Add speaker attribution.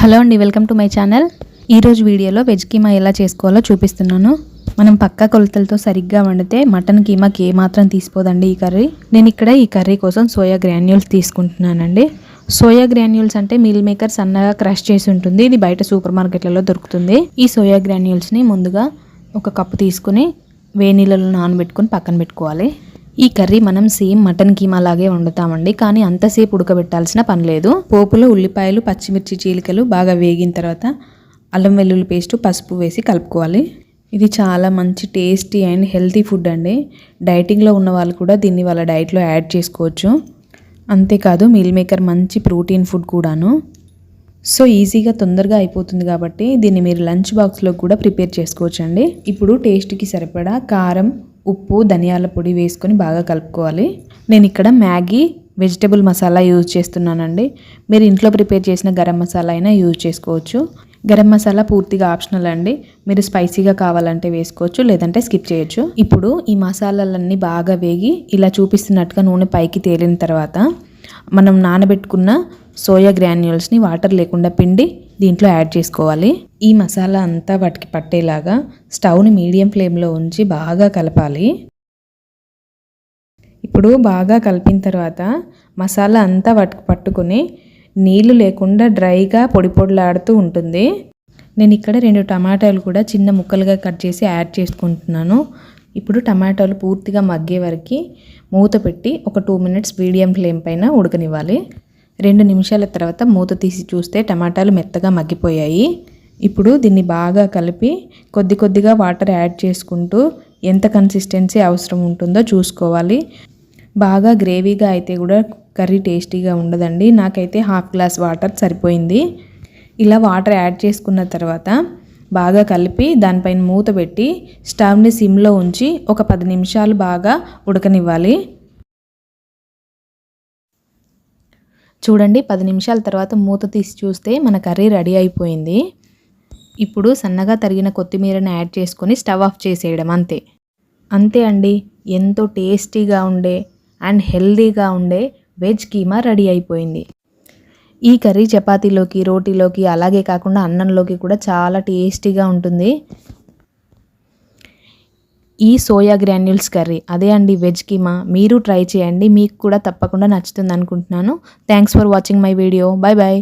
Speaker 1: Hello అండి, welcome to my channel. ఈరోజు వీడియోలో వెజ్ కీమా ఎలా చేసుకోవాలో చూపిస్తున్నాను. మనం పక్కా కొలతలతో సరిగ్గా వండితే మటన్ కీమాకి ఏమాత్రం తీసిపోదండి ఈ కర్రీ. నేను ఇక్కడ ఈ కర్రీ కోసం సోయా గ్రాన్యూల్స్ తీసుకుంటున్నానండి. సోయా గ్రాన్యూల్స్ అంటే మీల్ మేకర్ సన్నగా క్రష్ చేసి ఉంటుంది. ఇది బయట సూపర్ మార్కెట్లలో దొరుకుతుంది. ఈ సోయా గ్రాన్యూల్స్ని ముందుగా ఒక కప్పు తీసుకుని వేడి నీళ్ళలో నానబెట్టుకుని పక్కన పెట్టుకోవాలి. ఈ కర్రీ మనం సేమ్ మటన్ కీమా లాగే వండుతామండి, కానీ అంతసేపు ఉడకబెట్టాల్సిన పని లేదు. పోపులో ఉల్లిపాయలు, పచ్చిమిర్చి చీలికలు బాగా వేగిన తర్వాత అల్లం వెల్లుల్లి పేస్ట్, పసుపు వేసి కలుపుకోవాలి. ఇది చాలా మంచి టేస్టీ అండ్ హెల్తీ ఫుడ్ అండి. డైటింగ్లో ఉన్న వాళ్ళు కూడా దీన్ని వాళ్ళ డైట్లో యాడ్ చేసుకోవచ్చు. అంతేకాదు మీల్ మేకర్ మంచి ప్రోటీన్ ఫుడ్ కూడాను. సో ఈజీగా తొందరగా అయిపోతుంది కాబట్టి దీన్ని మీరు లంచ్ బాక్స్లో కూడా ప్రిపేర్ చేసుకోవచ్చు అండి. ఇప్పుడు టేస్ట్కి సరిపడా కారం, ఉప్పు, ధనియాల పొడి వేసుకొని బాగా కలుపుకోవాలి. నేను ఇక్కడ మ్యాగీ వెజిటబుల్ మసాలా యూజ్ చేస్తున్నానండి. మీరు ఇంట్లో ప్రిపేర్ చేసిన గరం మసాలా అయినా యూజ్ చేసుకోవచ్చు. గరం మసాలా పూర్తిగా ఆప్షనల్ అండి. మీరు స్పైసీగా కావాలంటే వేసుకోవచ్చు, లేదంటే స్కిప్ చేయొచ్చు. ఇప్పుడు ఈ మసాలాలన్నీ బాగా వేగి ఇలా చూపిస్తున్నట్టుగా నూనె పైకి తేలిన తర్వాత మనం నానబెట్టుకున్న సోయా గ్రాన్యూల్స్ని వాటర్ లేకుండా పిండి దీంట్లో యాడ్ చేసుకోవాలి. ఈ మసాలా అంతా వాటికి పట్టేలాగా స్టవ్ని మీడియం ఫ్లేమ్లో ఉంచి బాగా కలపాలి. ఇప్పుడు బాగా కలిపిన తర్వాత మసాలా అంతా వాటికి పట్టుకుని నీళ్లు లేకుండా డ్రైగా పొడి పొడిలాడుతూ ఉంటుంది. నేను ఇక్కడ 2 టమాటాలు కూడా చిన్న ముక్కలుగా కట్ చేసి యాడ్ చేసుకుంటున్నాను. ఇప్పుడు టమాటాలు పూర్తిగా మగ్గే వరకు మూత పెట్టి ఒక 2 మినిట్స్ మీడియం ఫ్లేమ్ పైన ఉడకనివ్వాలి. 2 నిమిషాల తర్వాత మూత తీసి చూస్తే టమాటాలు మెత్తగా మగ్గిపోయాయి. ఇప్పుడు దీన్ని బాగా కలిపి కొద్ది కొద్దిగా వాటర్ యాడ్ చేసుకుంటూ ఎంత కన్సిస్టెన్సీ అవసరం ఉంటుందో చూసుకోవాలి. బాగా గ్రేవీగా అయితే కూడా కర్రీ టేస్టీగా ఉండదండి. నాకైతే 1/2 గ్లాస్ వాటర్ సరిపోయింది. ఇలా వాటర్ యాడ్ చేసుకున్న తర్వాత బాగా కలిపి దానిపైన మూత పెట్టి స్టవ్ని సిమ్లో ఉంచి ఒక 10 నిమిషాలు బాగా ఉడకనివ్వాలి. చూడండి, 10 నిమిషాల తర్వాత మూత తీసి చూస్తే మన కర్రీ రెడీ అయిపోయింది. ఇప్పుడు సన్నగా తరిగిన కొత్తిమీరని యాడ్ చేసుకొని స్టవ్ ఆఫ్ చేసేయడం అంతే అండి. ఎంతో టేస్టీగా ఉండే అండ్ హెల్దీగా ఉండే వెజ్ కీమా రెడీ అయిపోయింది. ఈ కర్రీ చపాతీలోకి, రోటీలోకి, అలాగే కాకుండా అన్నంలోకి కూడా చాలా టేస్టీగా ఉంటుంది. ఈ సోయా గ్రాన్యూల్స్ కర్రీ అదే అండి వెజ్ కీమా. మీరు ట్రై చేయండి, మీకు కూడా తప్పకుండా నచ్చుతుంది అనుకుంటున్నాను. Thanks for watching my video. Bye bye.